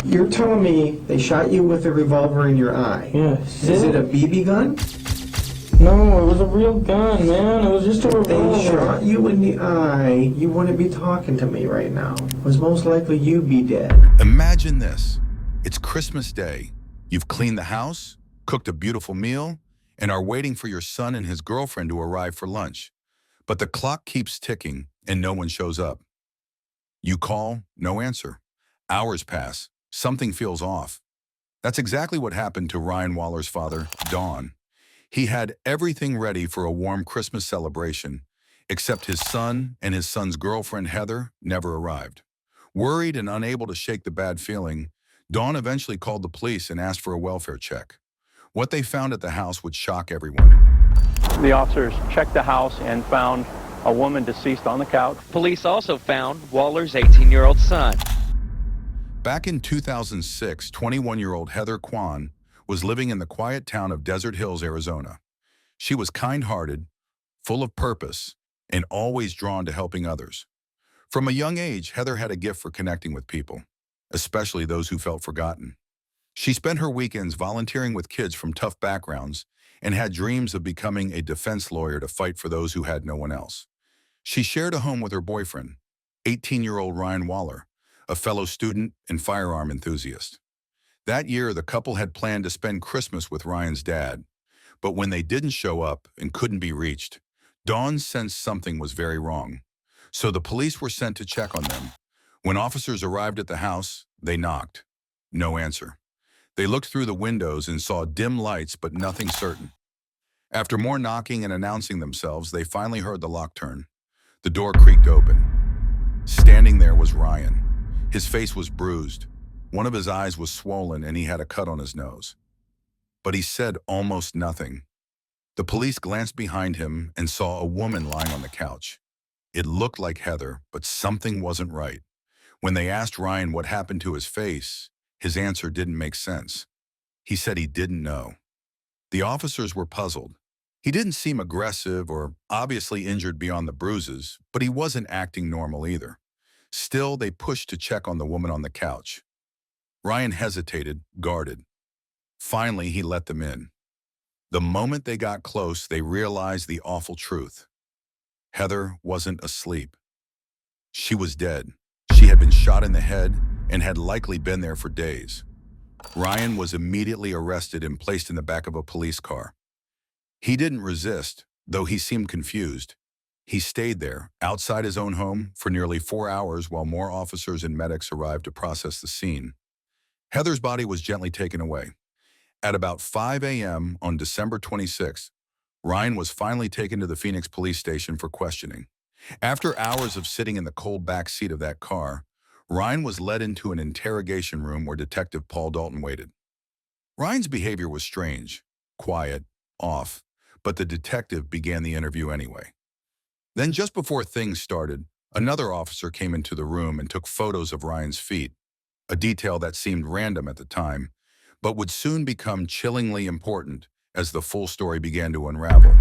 You're telling me they shot you with a revolver in your eye? Yes. Is it a BB gun? No, it was a real gun, man. It was just a revolver. They shot you in the eye. You wouldn't be talking to me right now. It was most likely you'd be dead. Imagine this. It's Christmas Day. You've cleaned the house, cooked a beautiful meal, and are waiting for your son and his girlfriend to arrive for lunch. But the clock keeps ticking and no one shows up. You call, no answer. Hours pass. Something feels off. That's exactly what happened to Ryan Waller's father, Don. He had everything ready for a warm Christmas celebration, except his son and his son's girlfriend, Heather, never arrived. Worried and unable to shake the bad feeling, Don eventually called the police and asked for a welfare check. What they found at the house would shock everyone. The officers checked the house and found a woman deceased on the couch. Police also found Waller's 18-year-old son. Back in 2006, 21-year-old Heather Kwan was living in the quiet town of Desert Hills, Arizona. She was kind-hearted, full of purpose, and always drawn to helping others. From a young age, Heather had a gift for connecting with people, especially those who felt forgotten. She spent her weekends volunteering with kids from tough backgrounds and had dreams of becoming a defense lawyer to fight for those who had no one else. She shared a home with her boyfriend, 18-year-old Ryan Waller, a fellow student and firearm enthusiast. That year, the couple had planned to spend Christmas with Ryan's dad, but when they didn't show up and couldn't be reached, Dawn sensed something was very wrong. So the police were sent to check on them. When officers arrived at the house, they knocked. No answer. They looked through the windows and saw dim lights, but nothing certain. After more knocking and announcing themselves, they finally heard the lock turn. The door creaked open. Standing there was Ryan. His face was bruised. One of his eyes was swollen and he had a cut on his nose. But he said almost nothing. The police glanced behind him and saw a woman lying on the couch. It looked like Heather, but something wasn't right. When they asked Ryan what happened to his face, his answer didn't make sense. He said he didn't know. The officers were puzzled. He didn't seem aggressive or obviously injured beyond the bruises, but he wasn't acting normal either. Still, they pushed to check on the woman on the couch. Ryan hesitated, guarded. Finally, he let them in. The moment they got close, they realized the awful truth. Heather wasn't asleep. She was dead. She had been shot in the head and had likely been there for days. Ryan was immediately arrested and placed in the back of a police car. He didn't resist, though he seemed confused. He stayed there, outside his own home, for nearly 4 hours while more officers and medics arrived to process the scene. Heather's body was gently taken away. At about 5 a.m. on December 26th, Ryan was finally taken to the Phoenix police station for questioning. After hours of sitting in the cold back seat of that car, Ryan was led into an interrogation room where Detective Paul Dalton waited. Ryan's behavior was strange, quiet, off, but the detective began the interview anyway. Then just before things started, another officer came into the room and took photos of Ryan's feet, a detail that seemed random at the time, but would soon become chillingly important as the full story began to unravel.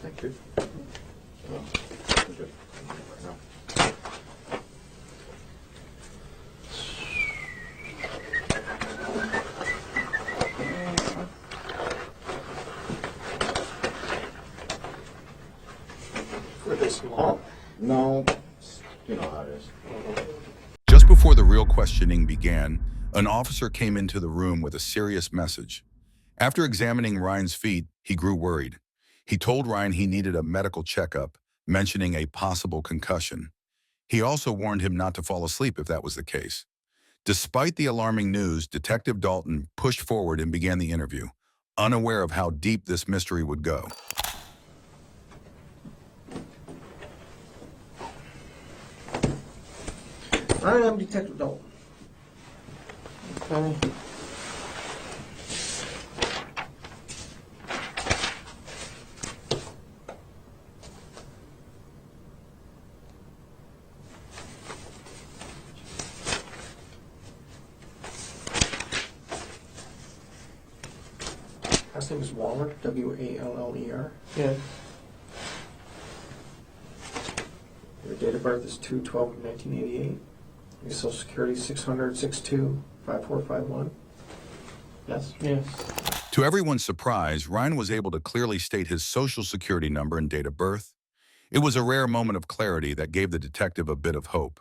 Thank you. For this long? No, you know how it is. Just before the real questioning began, an officer came into the room with a serious message. After examining Ryan's feet, he grew worried. He told Ryan he needed a medical checkup, mentioning a possible concussion. He also warned him not to fall asleep if that was the case. Despite the alarming news, Detective Dalton pushed forward and began the interview, unaware of how deep this mystery would go. I am Detective Dalton. Okay. Last name is Waller, W-A-L-L-E-R. Yeah. Your date date of birth is 2/12/1988. Your social security is 600-62-5451. Yes? Yes. To everyone's surprise, Ryan was able to clearly state his social security number and date of birth. It was a rare moment of clarity that gave the detective a bit of hope.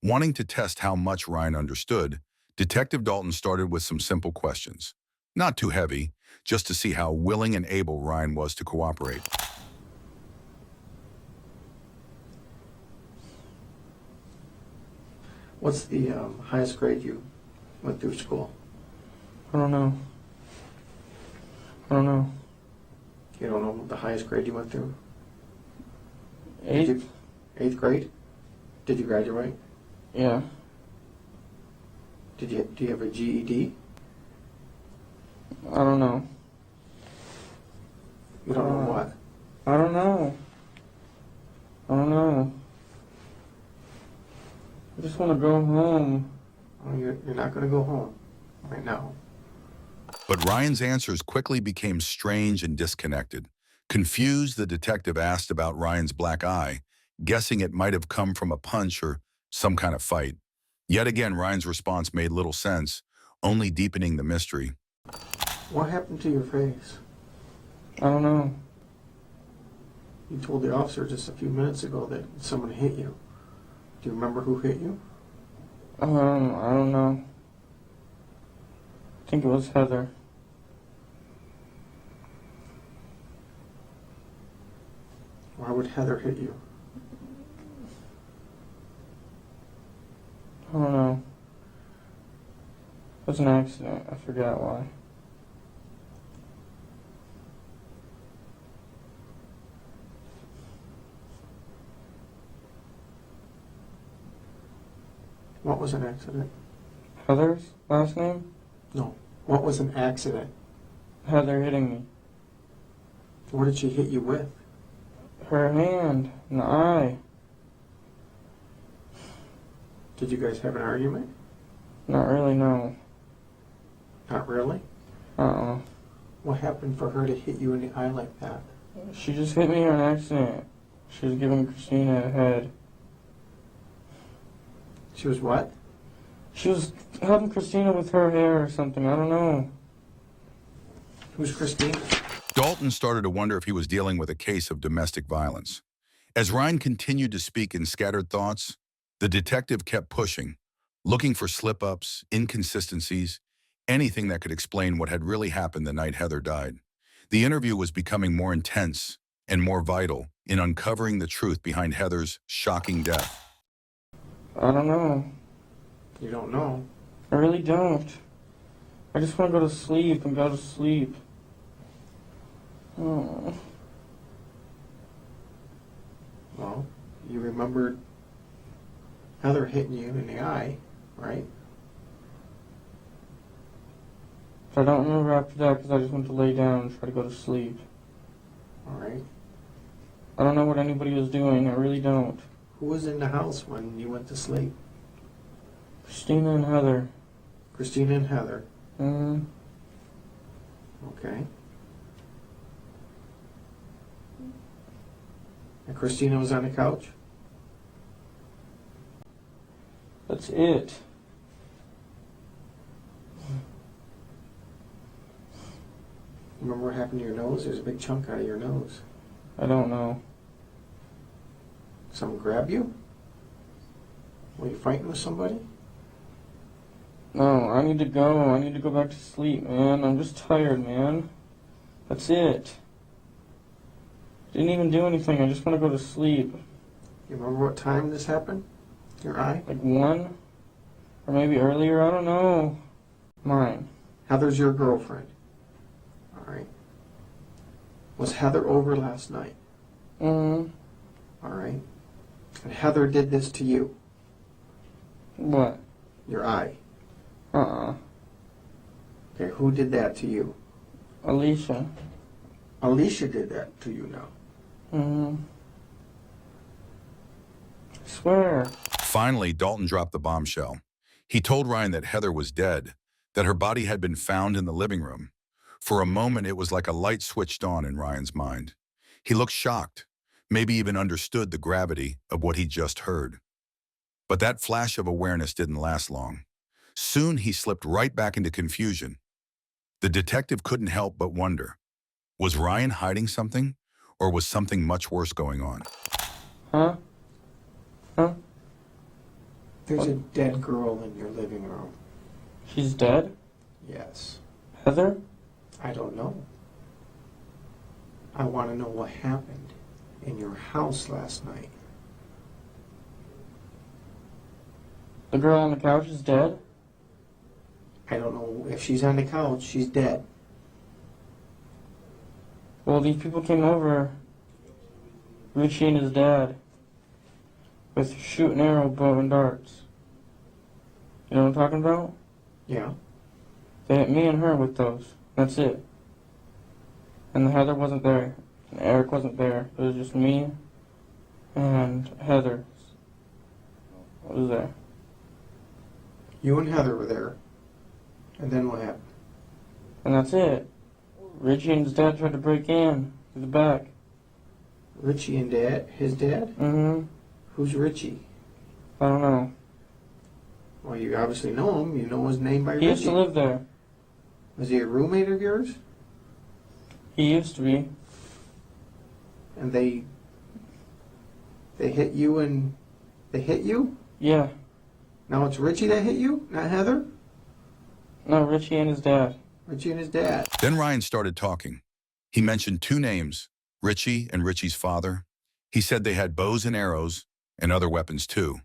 Wanting to test how much Ryan understood, Detective Dalton started with some simple questions. Not too heavy, just to see how willing and able Ryan was to cooperate. What's the highest grade you went through school? I don't know. I don't know. You don't know the highest grade you went through? Eighth? Eighth grade? Did you graduate? Yeah. Do you have a GED? I don't know. You don't know what? I don't know. I don't know. I just want to go home. Oh, you're not going to go home right now. But Ryan's answers quickly became strange and disconnected. Confused, the detective asked about Ryan's black eye, guessing it might have come from a punch or some kind of fight. Yet again, Ryan's response made little sense, only deepening the mystery. What happened to your face? I don't know. You told the officer just a few minutes ago that someone hit you. Do you remember who hit you? I don't know. I think it was Heather. Why would Heather hit you? I don't know. It was an accident. I forgot why. What was an accident? Heather's last name? No. What was an accident? Heather hitting me. What did she hit you with? Her hand and the eye. Did you guys have an argument? Not really, no. Not really? Uh-uh. What happened for her to hit you in the eye like that? She just hit me on accident. She was giving Christina a head. She was what? She was helping Christina with her hair or something. I don't know. Who's Christine? Dalton started to wonder if he was dealing with a case of domestic violence. As Ryan continued to speak in scattered thoughts, the detective kept pushing, looking for slip-ups, inconsistencies, anything that could explain what had really happened the night Heather died. The interview was becoming more intense and more vital in uncovering the truth behind Heather's shocking death. I don't know. You don't know. I really don't. I just want to go to sleep and go to sleep. Oh. Well, you remembered Heather hitting you in the eye, right? But I don't remember after that because I just went to lay down and try to go to sleep. All right. I don't know what anybody was doing. I really don't. Who was in the house when you went to sleep? Christina and Heather. Christina and Heather. Mm-hmm. Okay. And Christina was on the couch? That's it. Remember what happened to your nose? There's a big chunk out of your nose. I don't know. Someone grab you? Were you fighting with somebody? No, I need to go. I need to go back to sleep, man. I'm just tired, man. That's it. Didn't even do anything. I just want to go to sleep. You remember what time this happened? Your eye? Like 1? Or maybe earlier? I don't know. Mine. Heather's your girlfriend. All right. Was Heather over last night? Mm-hmm. All right. And Heather did this to you. What? Your eye. Uh-uh. Okay, who did that to you? Alicia. Alicia did that to you now. Mm-hmm. I swear. Finally, Dalton dropped the bombshell. He told Ryan that Heather was dead, that her body had been found in the living room. For a moment, it was like a light switched on in Ryan's mind. He looked shocked, maybe even understood the gravity of what he just heard. But that flash of awareness didn't last long. Soon he slipped right back into confusion. The detective couldn't help but wonder, was Ryan hiding something, or was something much worse going on? Huh? Huh? There's a dead girl in your living room. She's dead? Yes. Heather? I don't know. I want to know what happened in your house last night. The girl on the couch is dead? I don't know if she's on the couch. She's dead. Well, these people came over, Richie and his dad, with shoot and arrow, bow and darts. You know what I'm talking about? Yeah. They hit me and her with those. That's it. And Heather wasn't there. And Eric wasn't there. It was just me and Heather was there. You and Heather were there. And then what happened? And that's it. Richie and his dad tried to break in through the back. Richie and Dad? His dad? Mm-hmm. Who's Richie? I don't know. Well, you obviously know him. You know his name by He Richie. used to live there. Was he a roommate of yours? He used to be. And they hit you and they hit you? Yeah. Now it's Richie that hit you, not Heather? No, Richie and his dad. Richie and his dad. Then Ryan started talking. He mentioned two names, Richie and Richie's father. He said they had bows and arrows and other weapons too.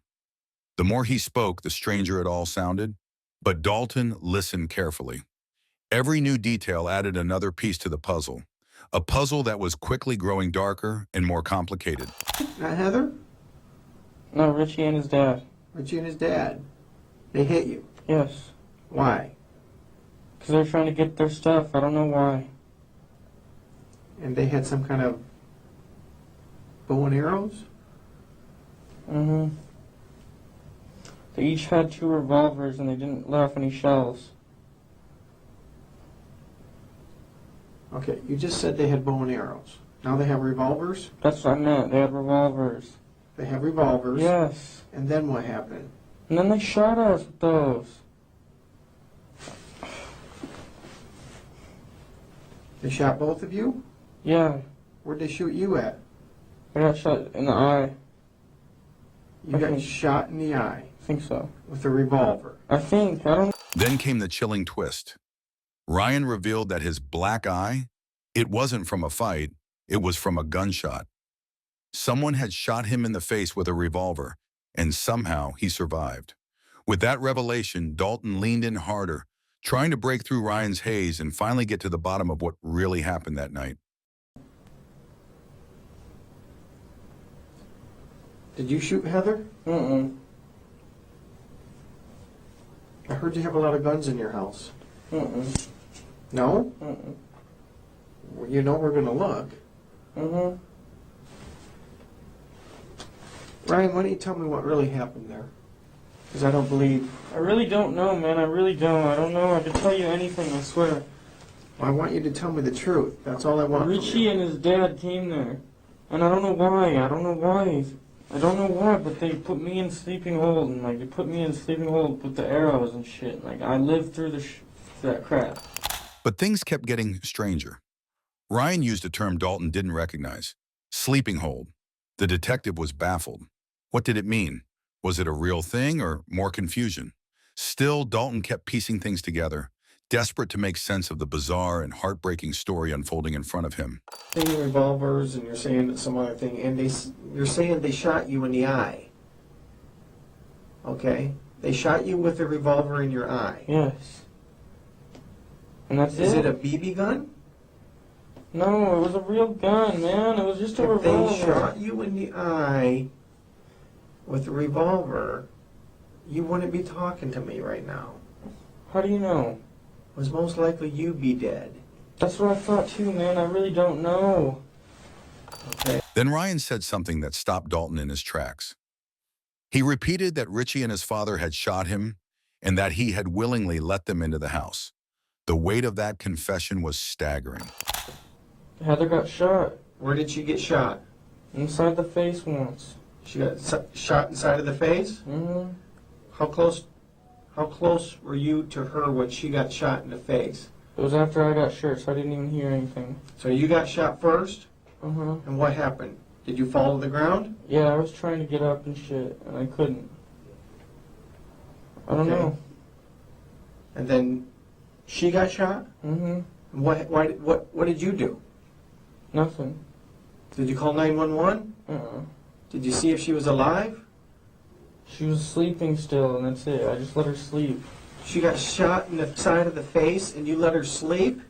The more he spoke, the stranger it all sounded. But Dalton listened carefully. Every new detail added another piece to the puzzle, a puzzle that was quickly growing darker and more complicated. Not Heather? No, Richie and his dad. Richie and his dad. They hit you. Yes. Why? Because they're trying to get their stuff. I don't know why. And they had some kind of bow and arrows? Mm-hmm. They each had 2 revolvers and they didn't let off any shells. Okay, you just said they had bow and arrows. Now they have revolvers? That's what I meant. They had revolvers. They have revolvers. Yes. And then what happened? And then they shot us with those. They shot both of you? Yeah. Where'd they shoot you at? I got shot in the eye. You got shot in the eye I think so. with a revolver. I think. I don't. Then came the chilling twist. Ryan revealed that his black eye, it wasn't from a fight, it was from a gunshot. Someone had shot him in the face with a revolver, and somehow he survived. With that revelation, Dalton leaned in harder, trying to break through Ryan's haze and finally get to the bottom of what really happened that night. Did you shoot Heather? Mm-mm. I heard you have a lot of guns in your house. Mm-mm. No? Mm-mm. Well, you know we're going to look. Mm-hmm. Ryan, why don't you tell me what really happened there? Because I don't believe... I really don't know, man. I really don't. I don't know. I could tell you anything, I swear. I want you to tell me the truth. That's all I want from Richie you. and his dad came there. And I don't know why. I don't know why. I don't know why, but they put me in sleeping hold. And, like, they put me in sleeping hold with the arrows and shit. Like, I lived through that crap. But things kept getting stranger. Ryan used a term Dalton didn't recognize, sleeping hold. The detective was baffled. What did it mean? Was it a real thing or more confusion? Still, Dalton kept piecing things together, desperate to make sense of the bizarre and heartbreaking story unfolding in front of him. Saying revolvers and you're saying some other thing, and you're saying they shot you in the eye. Okay? They shot you with a revolver in your eye. Yes. And that's Is it a BB gun? No, it was a real gun, man. It was just a If they revolver. shot you in the eye with a revolver, you wouldn't be talking to me right now. How do you know? It was most likely you be dead. That's what I thought too, man. I really don't know. Okay? Then Ryan said something that stopped Dalton in his tracks. He repeated that Richie and his father had shot him and that he had willingly let them into the house. The weight of that confession was staggering. Heather got shot. Where did she get shot? Inside the face once. She got shot inside of the face? Mm-hmm. How close were you to her when she got shot in the face? It was after I got shot, so I didn't even hear anything. So you got shot first? Uh-huh. And what happened? Did you fall to the ground? Yeah, I was trying to get up and shit, and I couldn't. I don't Okay. know. And then she got shot? Mm-hmm. And what did you do? Nothing. Did you call 911? Uh-uh. Did you see if she was alive? She was sleeping still, and that's it. I just let her sleep. She got shot in the side of the face and you let her sleep?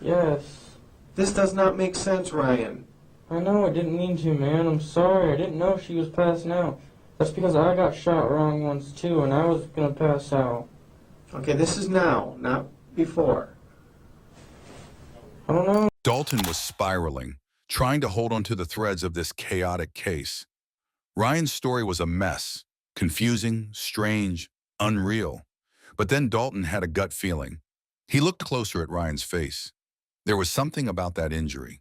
Yes. This does not make sense, Ryan. I know, I didn't mean to, man. I'm sorry. I didn't know she was passing out. That's because I got shot wrong once, too, and I was gonna pass out. Okay, this is now, not before. I don't know. Dalton was spiraling, trying to hold onto the threads of this chaotic case. Ryan's story was a mess, confusing, strange, unreal. But then Dalton had a gut feeling. He looked closer at Ryan's face. There was something about that injury.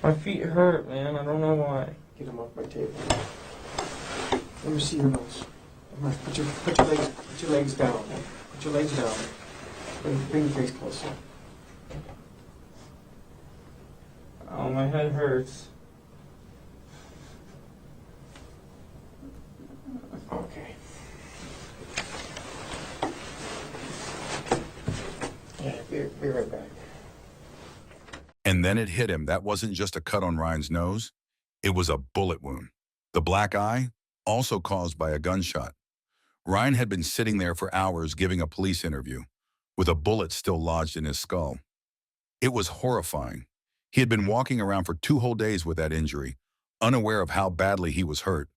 My feet hurt, man. I don't know why. Get him off my table. Let me see your nose. Come on, put your legs down. Put your legs down. Bring your face closer. Oh, my head hurts. Okay. Yeah, be right back. And then it hit him. That wasn't just a cut on Ryan's nose. It was a bullet wound. The black eye, also caused by a gunshot. Ryan had been sitting there for hours giving a police interview, with a bullet still lodged in his skull. It was horrifying. He had been walking around for 2 whole days with that injury, unaware of how badly he was hurt.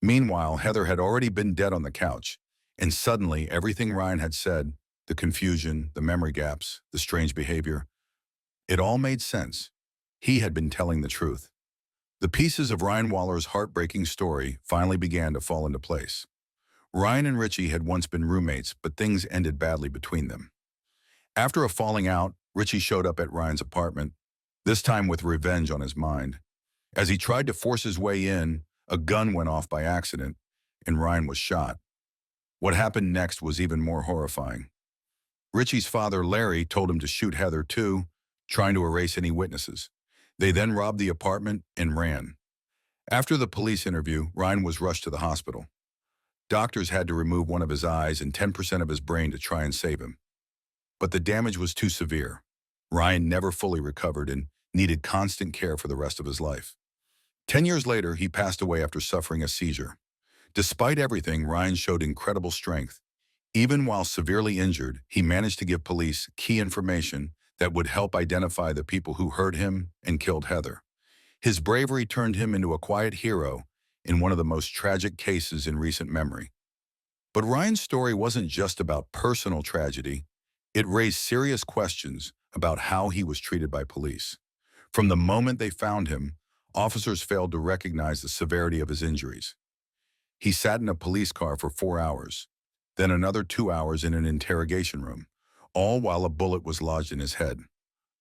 Meanwhile, Heather had already been dead on the couch, and suddenly everything Ryan had said, the confusion, the memory gaps, the strange behavior, it all made sense. He had been telling the truth. The pieces of Ryan Waller's heartbreaking story finally began to fall into place. Ryan and Richie had once been roommates, but things ended badly between them. After a falling out, Richie showed up at Ryan's apartment, this time with revenge on his mind. As he tried to force his way in, a gun went off by accident, and Ryan was shot. What happened next was even more horrifying. Richie's father, Larry, told him to shoot Heather too, trying to erase any witnesses. They then robbed the apartment and ran. After the police interview, Ryan was rushed to the hospital. Doctors had to remove one of his eyes and 10% of his brain to try and save him. But the damage was too severe. Ryan never fully recovered and needed constant care for the rest of his life. 10 years later, he passed away after suffering a seizure. Despite everything, Ryan showed incredible strength. Even while severely injured, he managed to give police key information that would help identify the people who hurt him and killed Heather. His bravery turned him into a quiet hero in one of the most tragic cases in recent memory. But Ryan's story wasn't just about personal tragedy. It raised serious questions about how he was treated by police. From the moment they found him, officers failed to recognize the severity of his injuries. He sat in a police car for 4 hours, then another 2 hours in an interrogation room, all while a bullet was lodged in his head.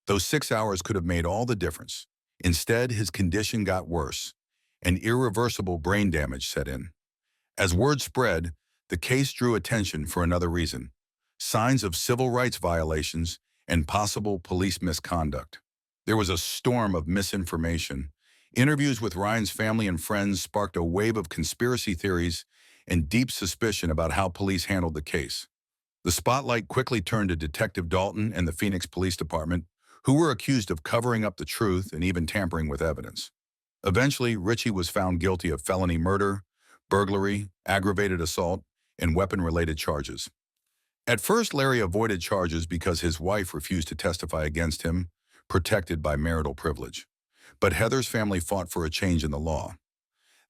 Those 6 hours could have made all the difference. Instead, his condition got worse, and irreversible brain damage set in. As word spread, the case drew attention for another reason: signs of civil rights violations and possible police misconduct. There was a storm of misinformation. Interviews with Ryan's family and friends sparked a wave of conspiracy theories and deep suspicion about how police handled the case. The spotlight quickly turned to Detective Dalton and the Phoenix Police Department, who were accused of covering up the truth and even tampering with evidence. Eventually, Richie was found guilty of felony murder, burglary, aggravated assault, and weapon-related charges. At first, Larry avoided charges because his wife refused to testify against him, protected by marital privilege. But Heather's family fought for a change in the law.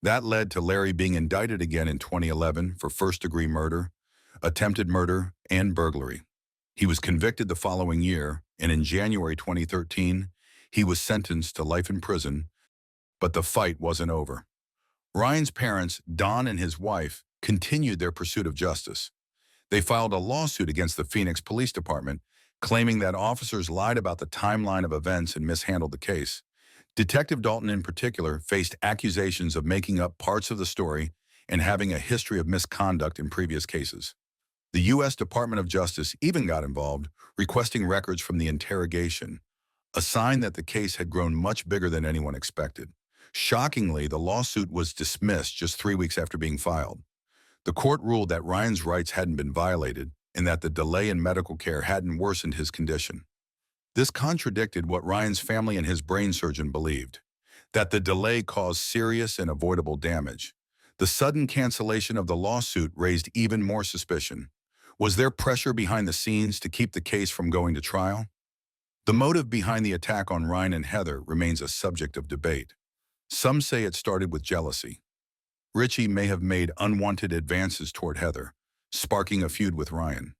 That led to Larry being indicted again in 2011 for first-degree murder, attempted murder, and burglary. He was convicted the following year, and in January 2013, he was sentenced to life in prison, but the fight wasn't over. Ryan's parents, Don and his wife, continued their pursuit of justice. They filed a lawsuit against the Phoenix Police Department, claiming that officers lied about the timeline of events and mishandled the case. Detective Dalton in particular faced accusations of making up parts of the story and having a history of misconduct in previous cases. The U.S. Department of Justice even got involved, requesting records from the interrogation, a sign that the case had grown much bigger than anyone expected. Shockingly, the lawsuit was dismissed just 3 weeks after being filed. The court ruled that Ryan's rights hadn't been violated and that the delay in medical care hadn't worsened his condition. This contradicted what Ryan's family and his brain surgeon believed, that the delay caused serious and avoidable damage. The sudden cancellation of the lawsuit raised even more suspicion. Was there pressure behind the scenes to keep the case from going to trial? The motive behind the attack on Ryan and Heather remains a subject of debate. Some say it started with jealousy. Richie may have made unwanted advances toward Heather, sparking a feud with Ryan.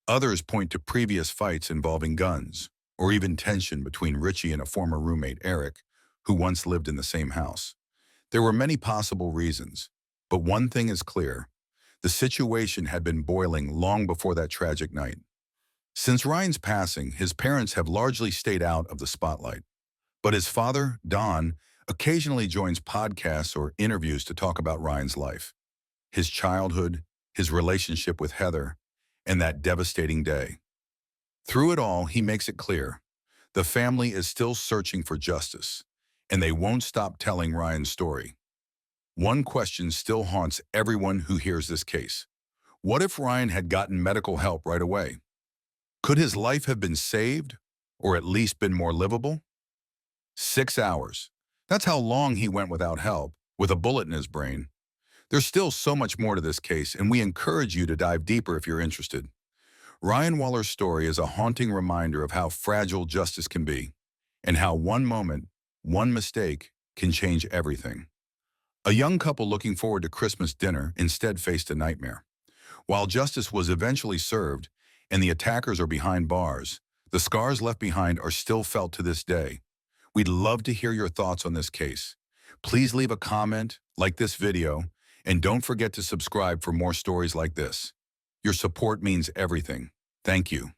Others point to previous fights involving guns, or even tension between Richie and a former roommate, Eric, who once lived in the same house. There were many possible reasons, but one thing is clear. The situation had been boiling long before that tragic night. Since Ryan's passing, his parents have largely stayed out of the spotlight. But his father, Don, occasionally joins podcasts or interviews to talk about Ryan's life, his childhood, his relationship with Heather, and that devastating day. Through it all, he makes it clear, the family is still searching for justice, and they won't stop telling Ryan's story. One question still haunts everyone who hears this case. What if Ryan had gotten medical help right away? Could his life have been saved, or at least been more livable? 6 hours. That's how long he went without help, with a bullet in his brain. There's still so much more to this case, and we encourage you to dive deeper if you're interested. Ryan Waller's story is a haunting reminder of how fragile justice can be, and how one moment, one mistake, can change everything. A young couple looking forward to Christmas dinner instead faced a nightmare. While justice was eventually served, and the attackers are behind bars, the scars left behind are still felt to this day. We'd love to hear your thoughts on this case. Please leave a comment, like this video, and don't forget to subscribe for more stories like this. Your support means everything. Thank you.